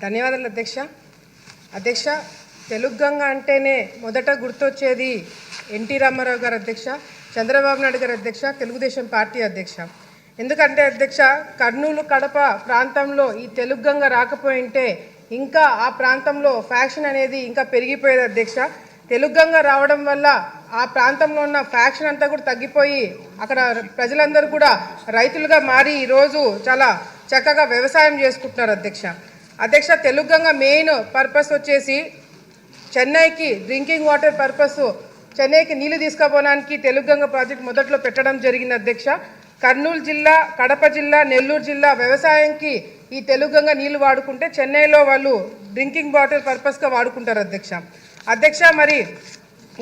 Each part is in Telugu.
ధన్యవాదాలు అధ్యక్ష. అధ్యక్ష, తెలుగు గంగ అంటేనే మొదట గుర్తొచ్చేది ఎన్టీ రామారావు గారు అధ్యక్ష, చంద్రబాబు నాయుడు గారు అధ్యక్ష, తెలుగుదేశం పార్టీ అధ్యక్ష. ఎందుకంటే అధ్యక్ష, కర్నూలు కడప ప్రాంతంలో ఈ తెలుగు గంగ రాకపోయింటే ఇంకా ఆ ప్రాంతంలో ఫ్యాక్షన్ అనేది ఇంకా పెరిగిపోయేది అధ్యక్ష. తెలుగు గంగ రావడం వల్ల ఆ ప్రాంతంలో ఉన్న ఫ్యాక్షన్ అంతా కూడా తగ్గిపోయి అక్కడ ప్రజలందరూ కూడా రైతులుగా మారి ఈరోజు చాలా చక్కగా వ్యవసాయం చేసుకుంటున్నారు అధ్యక్ష. అధ్యక్ష, తెలుగు గంగ మెయిన్ పర్పస్ వచ్చేసి చెన్నైకి డ్రింకింగ్ వాటర్ పర్పస్, చెన్నైకి నీళ్లు తీసుకుపోవడానికి తెలుగు గంగ ప్రాజెక్ట్ మొదట్లో పెట్టడం జరిగింది అధ్యక్ష. కర్నూలు జిల్లా, కడప జిల్లా, నెల్లూరు జిల్లా వ్యవసాయంకి ఈ తెలుగు గంగ నీళ్లు వాడుకుంటే చెన్నైలో వాళ్ళు డ్రింకింగ్ వాటర్ పర్పస్గా వాడుకుంటారు అధ్యక్ష. అధ్యక్ష, మరి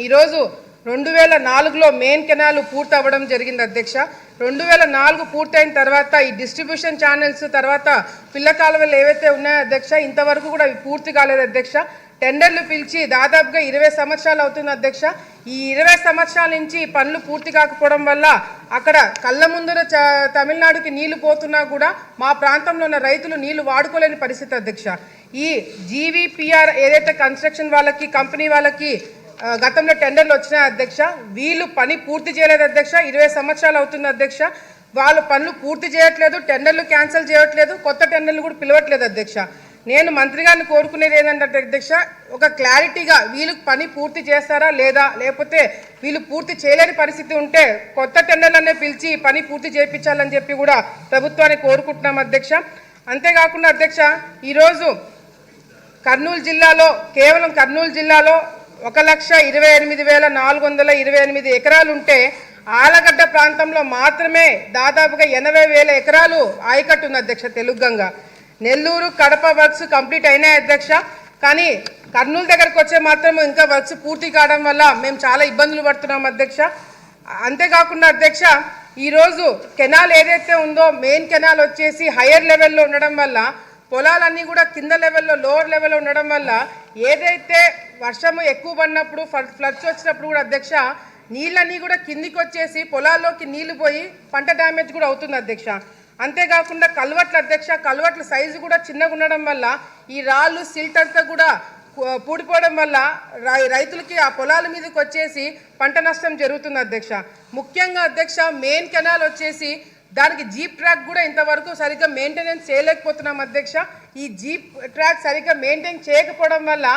ఈరోజు 2004లో మెయిన్ కెనాల్ పూర్తి అవ్వడం జరిగింది అధ్యక్ష. 2004 పూర్తయిన తర్వాత ఈ డిస్ట్రిబ్యూషన్ ఛానల్స్ తర్వాత పిల్ల కాలువలు ఏవైతే ఉన్నాయో అధ్యక్ష, ఇంతవరకు కూడా ఇవి పూర్తి కాలేదు అధ్యక్ష. టెండర్లు పిలిచి దాదాపుగా 20 సంవత్సరాలు అవుతుంది అధ్యక్ష. ఈ 20 సంవత్సరాల నుంచి పనులు పూర్తి కాకపోవడం వల్ల అక్కడ కళ్ళ ముందర తమిళనాడుకి నీళ్లు పోతున్నా కూడా మా ప్రాంతంలో ఉన్న రైతులు నీళ్లు వాడుకోలేని పరిస్థితి అధ్యక్ష. ఈ జీవీపీఆర్ ఏదైతే కన్స్ట్రక్షన్ వాళ్ళకి, కంపెనీ వాళ్ళకి గతంలో టెండర్లు వచ్చినాయి అధ్యక్ష, వీళ్ళు పని పూర్తి చేయలేదు అధ్యక్ష. 20 సంవత్సరాలు అవుతుంది అధ్యక్ష. వాళ్ళు పనులు పూర్తి చేయట్లేదు, టెండర్లు క్యాన్సిల్ చేయట్లేదు, కొత్త టెండర్లు కూడా పిలవట్లేదు అధ్యక్ష. నేను మంత్రి గారిని కోరుకునేది ఏంటంటే అధ్యక్ష, ఒక క్లారిటీగా వీళ్ళు పని పూర్తి చేస్తారా లేదా, లేకపోతే వీళ్ళు పూర్తి చేయలేని పరిస్థితి ఉంటే కొత్త టెండర్లనే పిలిచి పని పూర్తి చేయించాలని చెప్పి కూడా ప్రభుత్వాన్ని కోరుకుంటున్నాం అధ్యక్ష. అంతేకాకుండా అధ్యక్ష, ఈరోజు కర్నూలు జిల్లాలో కేవలం కర్నూలు జిల్లాలో 1,28,428 ఎకరాలు ఉంటే ఆలగడ్డ ప్రాంతంలో మాత్రమే దాదాపుగా 80,000 ఎకరాలు ఆయకట్టు ఉంది అధ్యక్ష తెలుగు గంగ. నెల్లూరు, కడప వర్క్స్ కంప్లీట్ అయినాయి అధ్యక్ష. కానీ కర్నూలు దగ్గరకు వచ్చే మాత్రం ఇంకా వర్క్స్ పూర్తి కావడం వల్ల మేము చాలా ఇబ్బందులు పడుతున్నాం అధ్యక్ష. అంతేకాకుండా అధ్యక్ష, ఈరోజు కెనాల్ ఏదైతే ఉందో మెయిన్ కెనాల్ వచ్చేసి హయ్యర్ లెవెల్లో ఉండడం వల్ల పొలాలన్నీ కూడా కింద లెవెల్లో, లోవర్ లెవెల్లో ఉండడం వల్ల ఏదైతే వర్షము ఎక్కువ పడినప్పుడు ఫ్లడ్స్ వచ్చినప్పుడు కూడా అధ్యక్ష నీళ్ళన్నీ కూడా కిందికి వచ్చేసి పొలాల్లోకి నీళ్లు పోయి పంట డ్యామేజ్ కూడా అవుతుంది అధ్యక్ష. అంతేకాకుండా కల్వట్లు అధ్యక్ష, కల్వట్ల సైజు కూడా చిన్నగా ఉండడం వల్ల ఈ రాళ్ళు, సిల్ట్ అంతా కూడా పూడిపోవడం వల్ల రైతులకి ఆ పొలాల మీదకి వచ్చేసి పంట నష్టం జరుగుతుంది అధ్యక్ష. ముఖ్యంగా అధ్యక్ష, మెయిన్ కెనాల్ వచ్చేసి దానికి జీప్ ట్రాక్ కూడా ఇంతవరకు సరిగ్గా మెయింటెనెన్స్ చేయలేకపోతున్నాం అధ్యక్ష. ఈ జీప్ ట్రాక్ సరిగ్గా మెయింటైన్ చేయకపోవడం వల్ల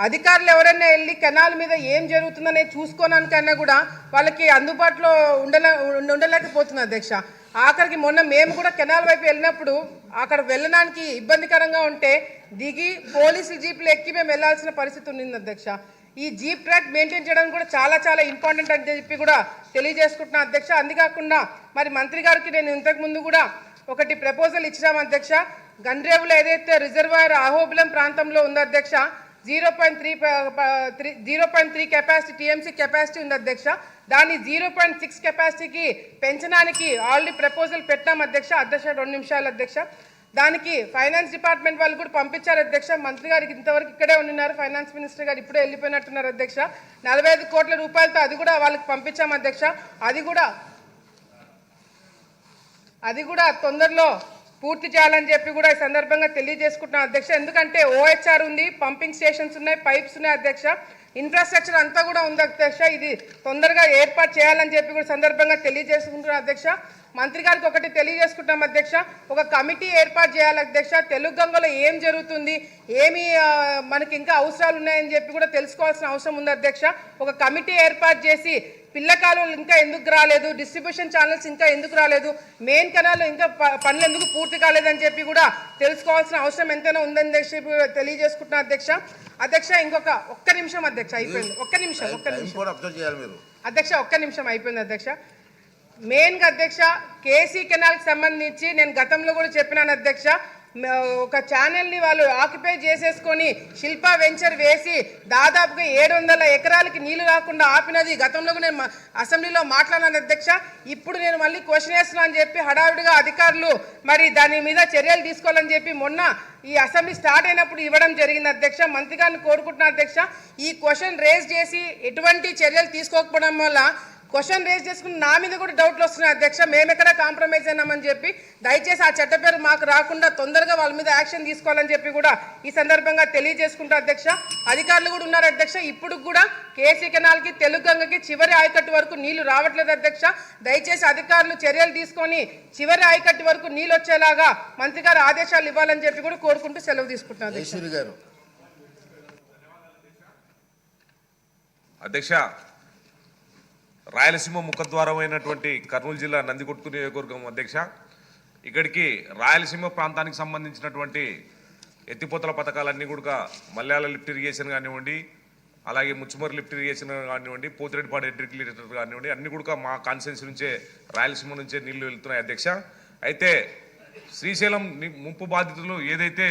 అధికారులు ఎవరైనా వెళ్ళి కెనాల్ మీద ఏం జరుగుతుందనే చూసుకోవడానికన్నా కూడా వాళ్ళకి అందుబాటులో ఉండలేకపోతుంది అధ్యక్ష. ఆఖరికి మొన్న మేము కూడా కెనాల్ వైపు వెళ్ళినప్పుడు అక్కడ వెళ్ళడానికి ఇబ్బందికరంగా ఉంటే దిగి పోలీసులు జీపులు ఎక్కి మేము వెళ్ళాల్సిన పరిస్థితి ఉంది అధ్యక్ష. ఈ జీప్ ట్రాక్ మెయింటైన్ చేయడం కూడా చాలా చాలా ఇంపార్టెంట్ అని చెప్పి కూడా తెలియజేసుకుంటున్నాను అధ్యక్ష. అందుకాకుండా మరి మంత్రి గారికి నేను ఇంతకుముందు కూడా ఒకటి ప్రపోజల్ ఇచ్చినాం అధ్యక్ష. గండ్రేవులో ఏదైతే రిజర్వాయర్ అహోబిలం ప్రాంతంలో ఉందో అధ్యక్ష, 0.3 కెపాసిటీ టీఎంసీ కెపాసిటీ ఉంది అధ్యక్ష. దాన్ని 0.6 కెపాసిటీకి పెంచడానికి ఆల్రెడీ ప్రపోజల్ పెట్టాం అధ్యక్ష. 2 నిమిషాలు అధ్యక్ష. దానికి ఫైనాన్స్ డిపార్ట్మెంట్ వాళ్ళు కూడా పంపించారు అధ్యక్ష. మంత్రి గారికి ఇంతవరకు ఇక్కడే ఉన్నారు, ఫైనాన్స్ మినిస్టర్ గారు ఇప్పుడే వెళ్ళిపోయినట్టున్నారు అధ్యక్ష. 45 కోట్ల రూపాయలతో అది కూడా వాళ్ళకి పంపించాం అధ్యక్ష. అది కూడా తొందరలో పూర్తి చేయాలని చెప్పి కూడా ఈ సందర్భంగా తెలియజేసుకుంటున్నాం అధ్యక్ష. ఎందుకంటే ఓహెచ్ఆర్ ఉంది, పంపింగ్ స్టేషన్స్ ఉన్నాయి, పైప్స్ ఉన్నాయి అధ్యక్ష, ఇన్ఫ్రాస్ట్రక్చర్ అంతా కూడా ఉంది అధ్యక్ష. ఇది తొందరగా ఏర్పాటు చేయాలని చెప్పి కూడా సందర్భంగా తెలియజేసుకుంటున్నాం అధ్యక్ష. మంత్రి గారికి ఒకటి తెలియజేసుకుంటాం అధ్యక్ష, ఒక కమిటీ ఏర్పాటు చేయాలి అధ్యక్ష. తెలుగు గంగలో ఏం జరుగుతుంది, ఏమి మనకి ఇంకా అవసరాలు ఉన్నాయని చెప్పి కూడా తెలుసుకోవాల్సిన అవసరం ఉంది అధ్యక్ష. ఒక కమిటీ ఏర్పాటు చేసి పిల్ల కాలువలు ఇంకా ఎందుకు రాలేదు, డిస్ట్రిబ్యూషన్ ఛానల్స్ ఇంకా ఎందుకు రాలేదు, మెయిన్ కెనాల్ ఇంకా పనులు ఎందుకు పూర్తి కాలేదని చెప్పి కూడా తెలుసుకోవాల్సిన అవసరం ఎంతైనా ఉందని చెప్పి తెలియజేసుకుంటున్నాం అధ్యక్ష. అధ్యక్ష, ఒక్క నిమిషం అధ్యక్ష, అయిపోయింది. ఒక్క నిమిషం అధ్యక్ష, ఒక్క నిమిషం అయిపోయింది అధ్యక్ష. మెయిన్గా అధ్యక్ష, కేసీ కెనాల్కి సంబంధించి నేను గతంలో కూడా చెప్పినాను అధ్యక్ష. ఒక ఛానల్ని వాళ్ళు ఆక్యుపై చేసేసుకొని శిల్పా వెంచర్ వేసి దాదాపుగా 700 ఎకరాలకి నీళ్లు రాకుండా ఆపినది గతంలో నేను అసెంబ్లీలో మాట్లాడినాను అధ్యక్ష. ఇప్పుడు నేను మళ్ళీ క్వశ్చన్ వేస్తున్నా అని చెప్పి హడావుడిగా అధికారులు మరి దాని మీద చర్యలు తీసుకోవాలని చెప్పి మొన్న ఈ అసెంబ్లీ స్టార్ట్ అయినప్పుడు ఇవ్వడం జరిగింది అధ్యక్ష. మంత్రి గారిని కోరుకుంటున్నా అధ్యక్ష, ఈ క్వశ్చన్ రేజ్ చేసి ఎటువంటి చర్యలు తీసుకోకపోవడం వల్ల క్వశ్చన్ రేజ్ చేసుకుని నా మీద కూడా డౌట్లు వస్తున్నాయి అధ్యక్ష. మేము ఎక్కడ కాంప్రమైజ్ అయినామని చెప్పి దయచేసి ఆ చట్ట పేరు మాకు రాకుండా తొందరగా వాళ్ళ మీద యాక్షన్ తీసుకోవాలని చెప్పి కూడా ఈ సందర్భంగా తెలియజేసుకుంటా అధ్యక్ష. అధికారులు కూడా ఉన్నారు అధ్యక్ష. ఇప్పుడు కూడా కేసీ కెనాల్కి తెలుగంగకి చివరి ఆయకట్టు వరకు నీళ్లు రావట్లేదు అధ్యక్ష. దయచేసి అధికారులు చర్యలు తీసుకొని చివరి ఆయకట్టు వరకు నీళ్ళు వచ్చేలాగా మంత్రి గారు ఆదేశాలు ఇవ్వాలని చెప్పి కూడా కోరుకుంటూ సెలవు తీసుకుంటున్నారు అధ్యక్ష. రాయలసీమ ముఖద్వారం అయినటువంటి కర్నూలు జిల్లా నందికొట్కు నియోజకవర్గం అధ్యక్ష. ఇక్కడికి రాయలసీమ ప్రాంతానికి సంబంధించినటువంటి ఎత్తిపోతల పథకాలన్నీ కూడా మల్యాల లిఫ్ట్ ఇరిగేషన్ కానివ్వండి, అలాగే ముచ్చుమరి లిఫ్ట్ ఇరిగేషన్ కానివ్వండి, పోతిరెడ్డిపాడు ఎడ్రిక్లేటర్ కానివ్వండి, అన్ని కూడా మా కాన్స్టిట్యున్సీ నుంచే రాయలసీమ నుంచే నీళ్లు వెళ్తున్నాయి అధ్యక్ష. అయితే శ్రీశైలం ముంపు బాధితులు ఏదైతే